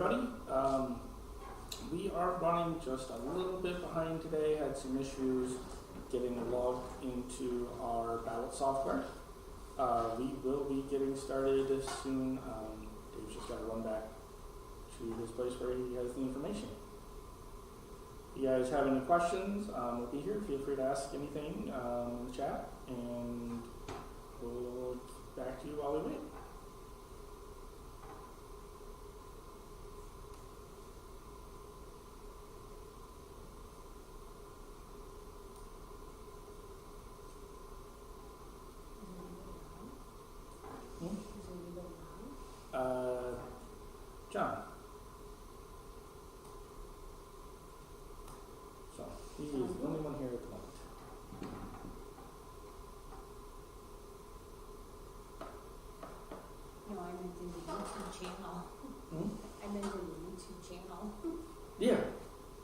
everybody. We are running just a little bit behind today. Had some issues getting logged into our ballot software. We will be getting started soon. Dave's just got to run back to his place where he has the information. If you guys have any questions, we'll be here. Feel free to ask anything in the chat, and we'll get back to you while we wait. John. So, he is the only one here at the moment. No, I meant in the YouTube channel. I meant in the YouTube channel. Yeah.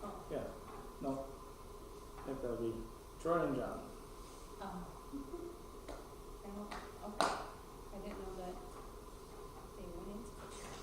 Oh. Yeah. No. I think that'll be Troy and John. Oh. Okay. I didn't know that they went into pictures.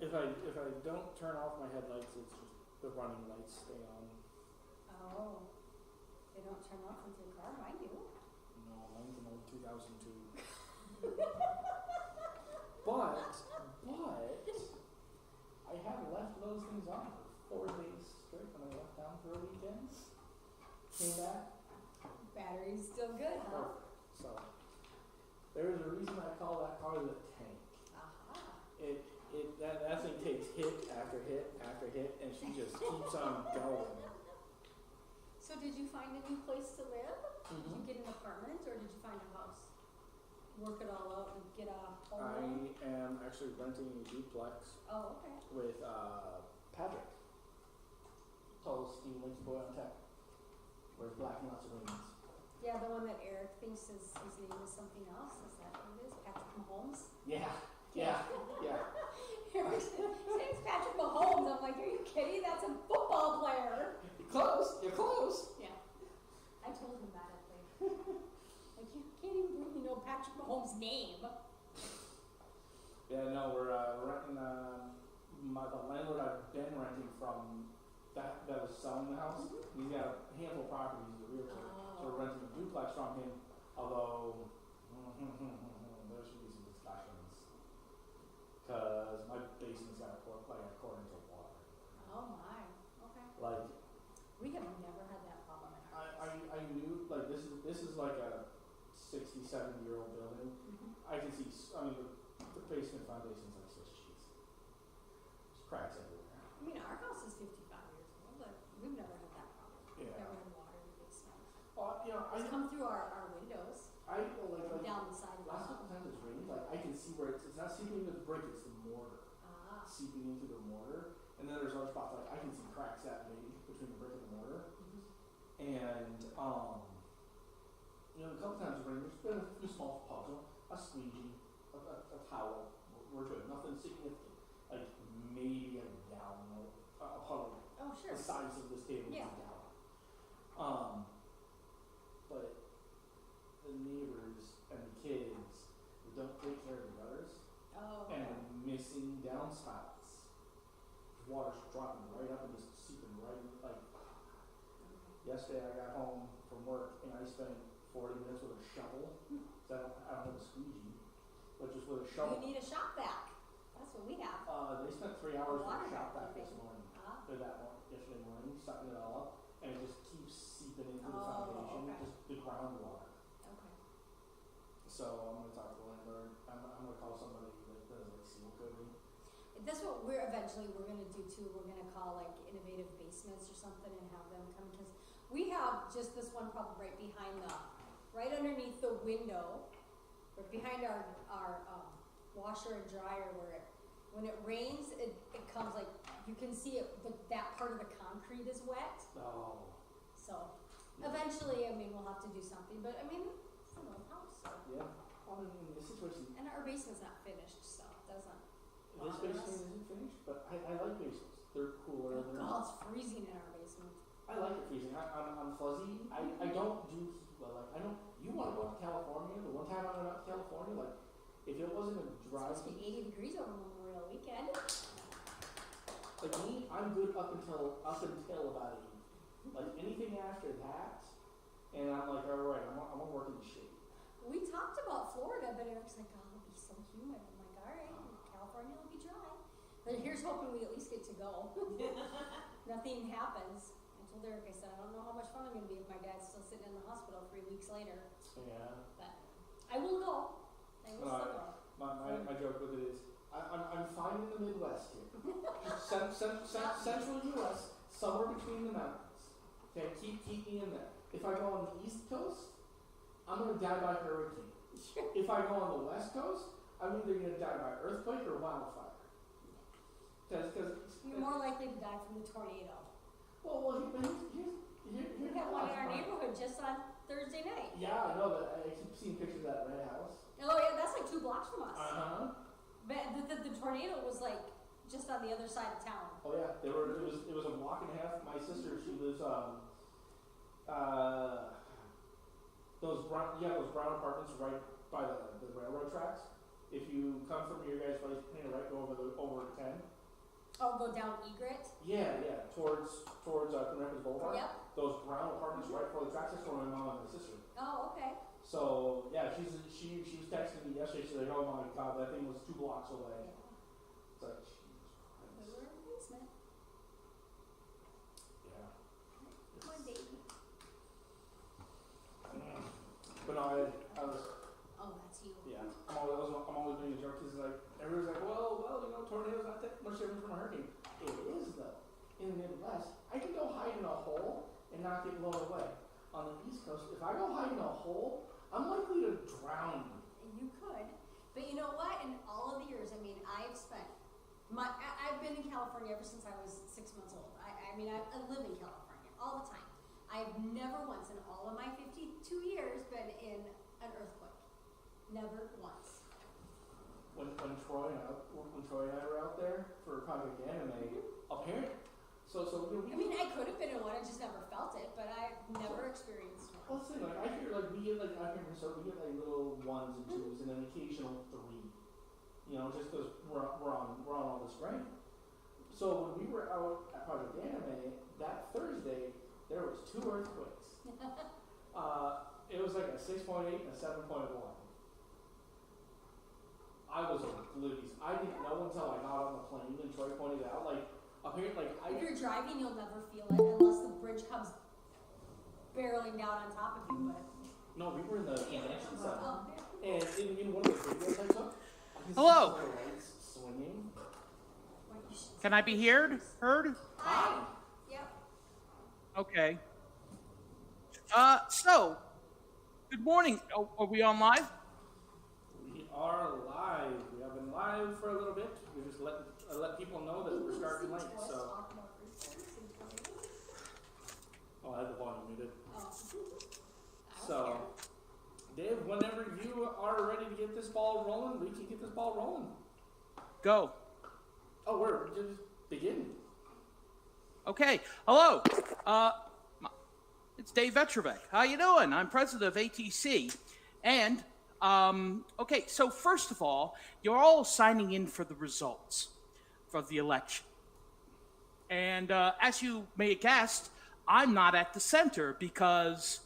If I don't turn off my headlights, it's just the running lights stay on. Oh, they don't turn off with your car, mind you. No, mine's an old 2002. But I have left those things on for 4 days straight when I left town for a weekend. Came back. Battery's still good, huh? Perfect. So there's a reason I call that car the tank. Aha. That thing takes hit after hit after hit, and she just keeps on going. So did you find a new place to live? Mm-hmm. Did you get an apartment or did you find a house? Work it all out and get a home loan? I am actually renting a duplex Oh, okay. with Patrick. Tallest Steve Links boy on tech. Wears black and lots of wings. Yeah, the one that Eric thinks his name is something else. Is that what it is? Patrick Mahomes? Yeah. Eric's name's Patrick Mahomes. I'm like, are you kidding? That's a football player. You're close. You're close. Yeah. I told him that at later. Like, you can't even believe you know Patrick Mahomes' name. Yeah, no, we're renting. The landlord I've been renting from that was selling the house. Mm-hmm. He's got a handful of properties. He's a realtor, so we're renting a duplex from him. Although there should be some discussions because my basement's got a cord into water. Oh my. Okay. Like We have never had that problem in our house. I knew like this is like a 60, 70-year-old building. Mm-hmm. I can see. I mean the basement foundation's like Swiss cheese. There's cracks everywhere. I mean, our house is 55 years old, but we've never had that problem. We've Yeah. never had water in the basement. Well, you know, It's come through our windows, like down the side of the last house. couple times it's rained, like I can see where it's not seeping into the brick, it's the mortar Ah. seeping into the mortar, and then there's other spots like I can see cracks that big between the brick and the mortar, and you know, a couple times it's rained. There's been a few small puddles, a squeegee, a towel. We're good, nothing significant, like maybe a gallon, a puddle Oh, sure. the size of this table Yeah. is a gallon. But the neighbors and the kids who don't take care of the gutters Oh. and the missing downspouts. Water's dropping right up and just seeping right in. Like yesterday I got home from work and I spent 40 minutes with a shovel. So I don't have a squeegee, but just with a shovel. You need a shop vac. That's what we have. They spent 3 hours with Water a shop vac vac, this morning. Ah. Or that one, yesterday morning, sucking it all up, and it just keeps seeping into the Oh, foundation, okay. just the groundwater. Okay. So I'm gonna talk to the landlord. I'm gonna call somebody that does like seal coating. That's what we're gonna do too. We're gonna call like innovative basements or something and have them come, because we have just this one problem right underneath the window, right behind our washer and dryer, where when it rains, it comes like, you can see it, that part of the concrete is wet. Oh. So eventually, I mean, we'll have to do something, but I mean, it's an old house, so. Yeah. Well, in this situation, And our basement's not finished, so it doesn't. this basement isn't finished, but I like basements. They're cooler. Oh God, it's freezing in our basement. I like it freezing. I'm fuzzy. I don't do heat well. Like I don't. You want to go out to California? The one time I went out to California, like if it wasn't a It's dry. supposed to be 80 degrees over Memorial Weekend. Like me, I'm good up until about 8. Like anything after that, and I'm like, all right, I'm gonna work in the shade. We talked about Florida, but Eric's like, oh, it'll be so humid. I'm like, all right, California will be dry. But here's hoping we at least get to go. Nothing happens. I told Eric, I said, I don't know how much fun I'm gonna be if my dad's still sitting in the hospital 3 weeks later. Yeah. But I will go. I will still go. My joke with it is, I'm fine in the Midwest here. Central U.S., somewhere between the mountains. Okay, keep me in there. If I go on the East Coast, I'm gonna die by hurricane. If I go on the West Coast, I'm either gonna die by earthquake or wildfire. Because You're more likely to die from the tornado. well, here's We had one in our neighborhood just on Thursday night. Yeah, I know that. I keep seeing pictures of that red house. Oh yeah, that's like 2 blocks from us. Uh-huh. But the tornado was like just on the other side of town. Oh yeah, it was a block and a half. My sister, she lives those brown apartments right by the railroad tracks. If you come from your guys' place, right, go over 10. Oh, go down Egret? Yeah, towards Coon Rapids Boulevard. Yep. those brown apartments right before the tracks. That's where my mom and my sister. Oh, okay. So yeah, she was texting me yesterday. She's like, "Oh my god, that thing was 2 blocks away." It's like, Jesus We Christ. were in the basement. Yeah. Come on, baby. But no, I was. Oh, that's you. Yeah, I'm always being a jerk because like everyone's like, well, tornadoes not that much different from a hurricane. It is though. In the Midwest, I can go hide in a hole and not get blown away. On the East Coast, if I go hide in a hole, I'm likely to drown. You could, but you know what? In all of the years, I mean, I've been in California ever since I was 6 months old. I live in California all the time. I've never once in all of my 52 years been in an earthquake. Never once. When Troy and I were out there for Project Anime, apparently, I could have been in one. I just never felt it, but I've never experienced one. Well, see, like I hear like we get like out here in Minnesota, we get like little 1s and 2s and an occasional 3. You know, just because we're on all this rain. So when we were out at Project Anime that Thursday, there was 2 earthquakes. It was like a 6.8 and a 7.1. I was oblivious. I didn't know until I got on the plane and Troy pointed it out. Like apparently, if you're driving, you'll never feel it unless the bridge comes barreling down on top of you. But no, we were in the convention center, oh, and in one of the videos I took, I can Hello. see the lights swinging. Can I be heard? Hi. Yep. Okay. So, good morning. Oh, are we on live? We are live. We have been live for a little bit. We just let people know that we're starting late. So, I had the volume muted. So, Dave, whenever you are ready to get this ball rolling, we can get this ball rolling. Go. Oh, we're just beginning. Okay. Hello. It's Dave Vetrovec. How you doing? I'm president of ATC. And, okay, so first of all, you're all signing in for the results for the election. And as you may have guessed, I'm not at the center because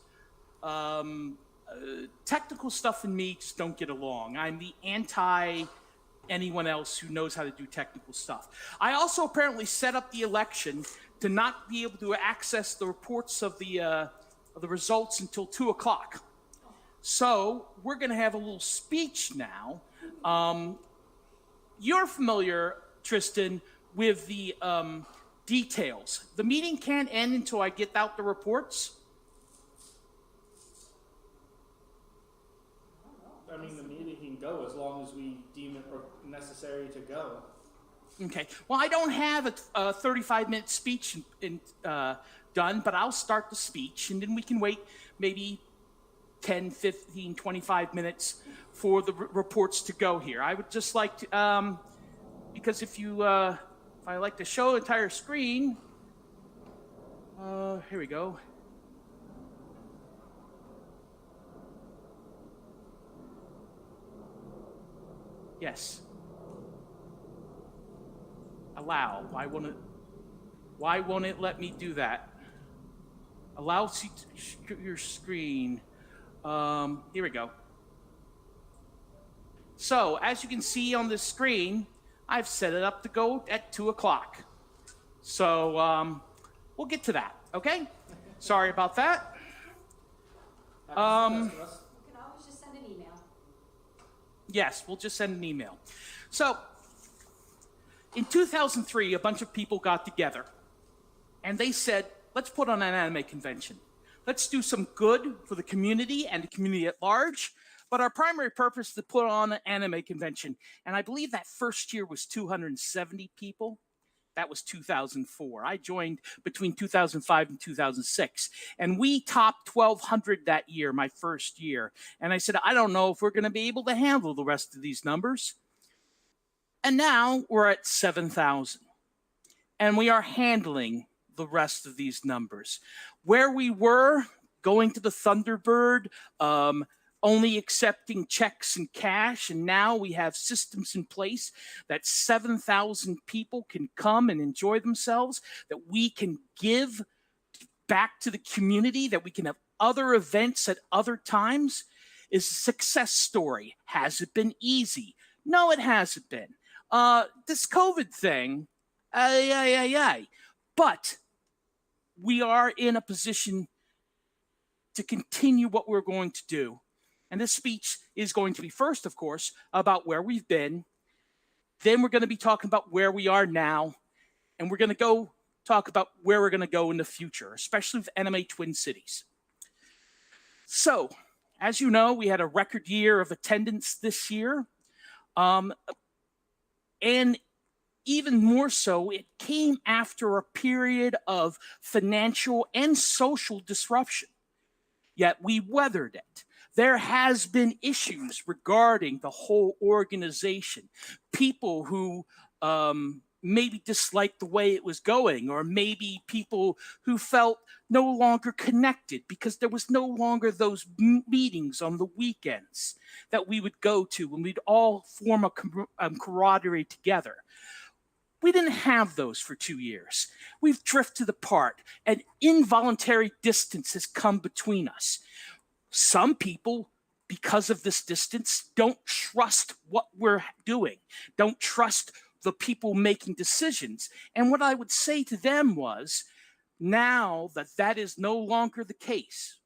technical stuff and me just don't get along. I'm the anyone else who knows how to do technical stuff. I also apparently set up the election to not be able to access the reports of the results until 2 o'clock. So we're going to have a little speech now. You're familiar, Tristan, with the details. The meeting can't end until I get out the reports. I mean, the meeting can go as long as we deem it necessary to go. Okay. Well, I don't have a 35-minute speech done, but I'll start the speech, and then we can wait maybe 10, 15, 25 minutes for the reports to go here. I would just like to, because if I like to show the entire screen, here we go. Yes. Allow. Why won't it let me do that? Allow your screen. Here we go. So, as you can see on the screen, I've set it up to go at 2 o'clock. So, we'll get to that, okay? Sorry about that. You can always just send an email. Yes, we'll just send an email. So, in 2003, a bunch of people got together, and they said, let's put on an anime convention. Let's do some good for the community and the community at large, but our primary purpose is to put on an anime convention. And I believe that first year was 270 people. That was 2004. I joined between 2005 and 2006. And we topped 1,200 that year, my first year. And I said, I don't know if we're going to be able to handle the rest of these numbers. And now we're at 7,000. And we are handling the rest of these numbers. Where we were going to the Thunderbird, only accepting checks and cash, and now we have systems in place that 7,000 people can come and enjoy themselves, that we can give back to the community, that we can have other events at other times, is a success story. Has it been easy? No, it hasn't been. This COVID thing, but we are in a position to continue what we're going to do. And this speech is going to be first, of course, about where we've been. Then we're going to be talking about where we are now. And we're going to go talk about where we're going to go in the future, especially with NMA Twin Cities. So, as you know, we had a record year of attendance this year. And even more so, it came after a period of financial and social disruption. Yet we weathered it. There has been issues regarding the whole organization. People who maybe disliked the way it was going, or maybe people who felt no longer connected because there was no longer those meetings on the weekends that we would go to and we'd all form a camaraderie together. We didn't have those for 2 years. We've drifted apart. An involuntary distance has come between us. Some people, because of this distance, don't trust what we're doing, don't trust the people making decisions. And what I would say to them was, now that that is no longer the case,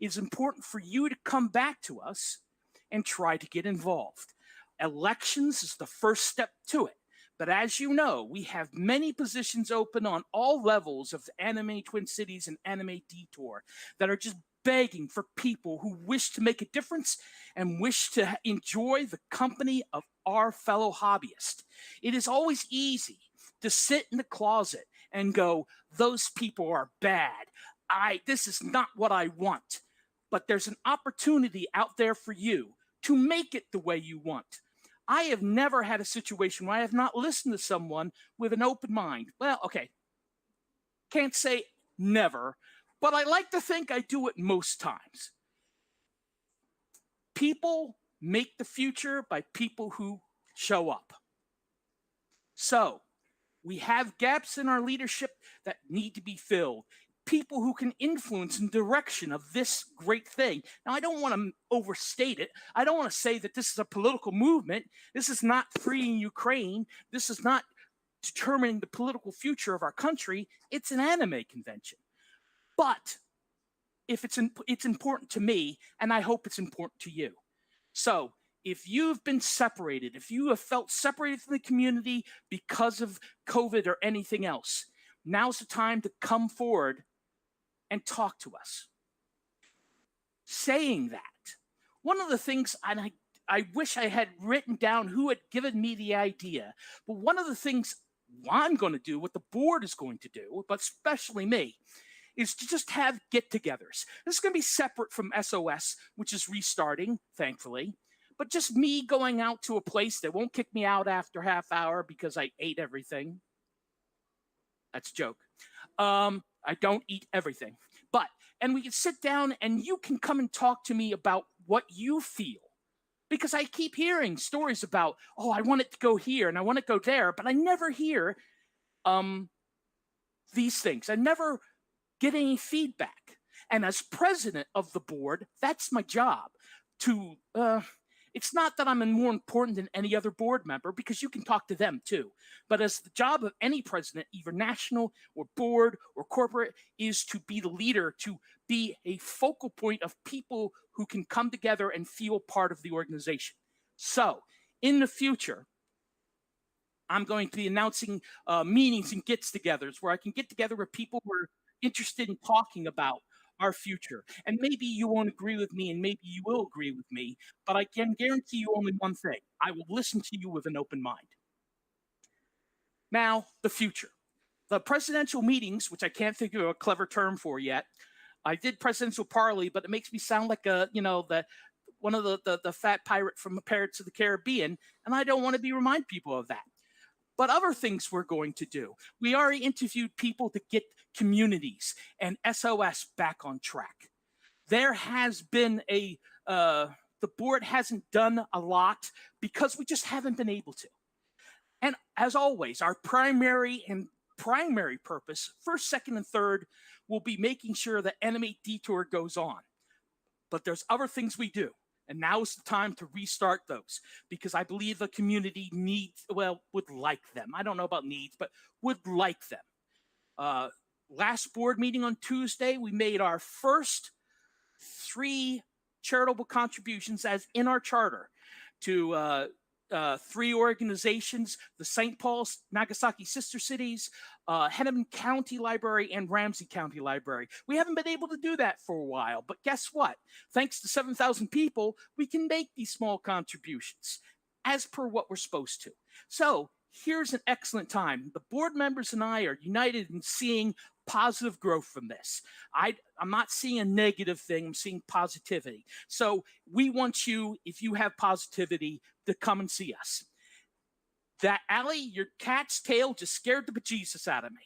it's important for you to come back to us and try to get involved. Elections is the first step to it. But as you know, we have many positions open on all levels of Anime Twin Cities and Anime Detour that are just begging for people who wish to make a difference and wish to enjoy the company of our fellow hobbyists. It is always easy to sit in the closet and go, those people are bad. This is not what I want. But there's an opportunity out there for you to make it the way you want. I have never had a situation where I have not listened to someone with an open mind. Well, okay, can't say never, but I like to think I do it most times. People make the future by people who show up. So we have gaps in our leadership that need to be filled. People who can influence in direction of this great thing. Now, I don't want to overstate it. I don't want to say that this is a political movement. This is not freeing Ukraine. This is not determining the political future of our country. It's an anime convention. But if it's important to me, and I hope it's important to you. So if you've been separated, if you have felt separated from the community because of COVID or anything else, now's the time to come forward and talk to us. Saying that, one of the things, and I wish I had written down who had given me the idea, but one of the things I'm going to do, what the board is going to do, but especially me, is to just have get-togethers. This is going to be separate from SOS, which is restarting, thankfully, but just me going out to a place that won't kick me out after half hour because I ate everything. That's a joke. I don't eat everything. And we can sit down and you can come and talk to me about what you feel. Because I keep hearing stories about, oh, I want it to go here and I want it to go there, but I never hear these things. I never get any feedback. And as president of the board, that's my job to it's not that I'm more important than any other board member, because you can talk to them too. But as the job of any president, either national or board or corporate, is to be the leader, to be a focal point of people who can come together and feel part of the organization. So in the future, I'm going to be announcing meetings and gets-togethers where I can get together with people who are interested in talking about our future. And maybe you won't agree with me, and maybe you will agree with me, but I can guarantee you only one thing. I will listen to you with an open mind. Now, the future. The presidential meetings, which I can't think of a clever term for yet. I did presidential parley, but it makes me sound like one of the fat pirate from Pirates of the Caribbean, and I don't want to remind people of that. But other things we're going to do. We already interviewed people to get communities and SOS back on track. There has been the board hasn't done a lot because we just haven't been able to. And as always, our primary and primary purpose, first, second, and third, will be making sure the Animate Detour goes on. But there's other things we do. And now is the time to restart those, because I believe the community would like them. I don't know about needs, but would like them. Last board meeting on Tuesday, we made our first 3 charitable contributions as in our charter to 3 organizations: the St. Paul's Nagasaki Sister Cities, Hennepin County Library, and Ramsey County Library. We haven't been able to do that for a while, but guess what? Thanks to 7,000 people, we can make these small contributions as per what we're supposed to. So here's an excellent time. The board members and I are united in seeing positive growth from this. I'm not seeing a negative thing. I'm seeing positivity. So we want you, if you have positivity, to come and see us. That Allie, your cat's tail just scared the bejesus out of me.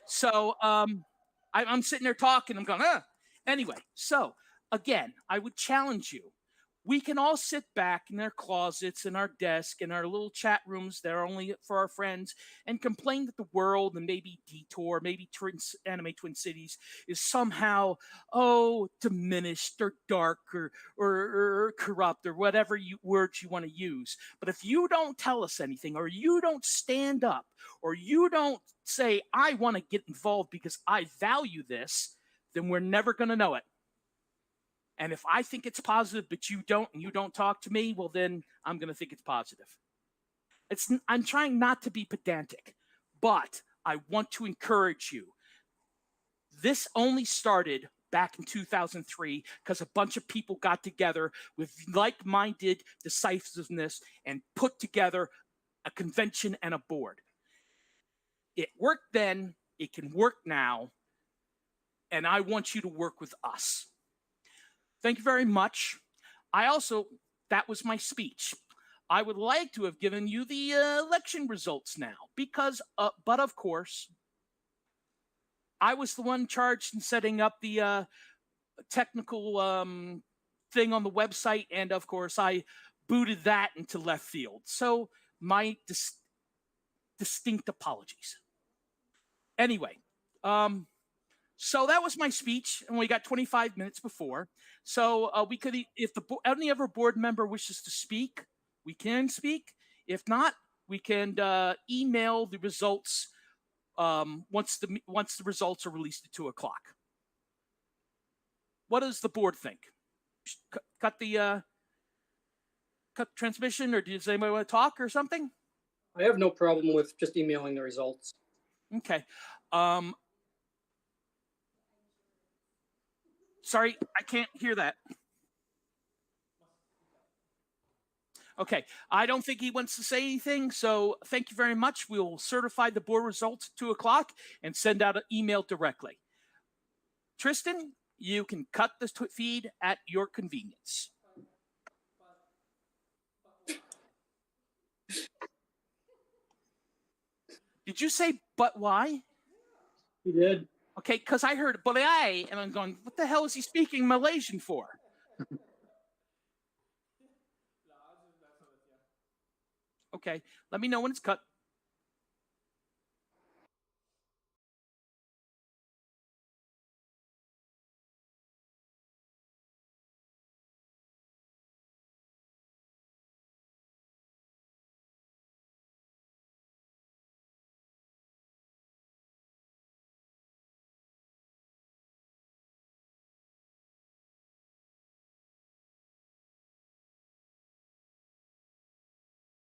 So I'm sitting there talking. I'm going, Anyway, so again, I would challenge you. We can all sit back in their closets, in our desk, in our little chat rooms that are only for our friends, and complain that the world and maybe Detour, maybe Anime Twin Cities is somehow, diminished or dark or corrupt or whatever words you want to use. But if you don't tell us anything, or you don't stand up, or you don't say, I want to get involved because I value this, then we're never going to know it. And if I think it's positive, but you don't, and you don't talk to me, well, then I'm going to think it's positive. I'm trying not to be pedantic, but I want to encourage you. This only started back in 2003 because a bunch of people got together with like-minded decisiveness and put together a convention and a board. It worked then, it can work now, and I want you to work with us. Thank you very much. That was my speech. I would like to have given you the election results now but of course, I was the one charged in setting up the technical thing on the website. And of course, I booted that into left field. So my distinct apologies. Anyway, so that was my speech, and we got 25 minutes before. So we could, if any other board member wishes to speak, we can speak. If not, we can email the results once the results are released at 2:00. What does the board think? Cut the transmission, or does anybody want to talk or something? I have no problem with just emailing the results. Okay. Sorry, I can't hear that. Okay, I don't think he wants to say anything, so thank you very much. We'll certify the board results at 2:00 and send out an email directly. Tristan, you can cut the feed at your convenience. Did you say, but why? He did. Okay, because I heard "boleh," and I'm going, what the hell is he speaking Malaysian for? Okay, let me know when it's cut.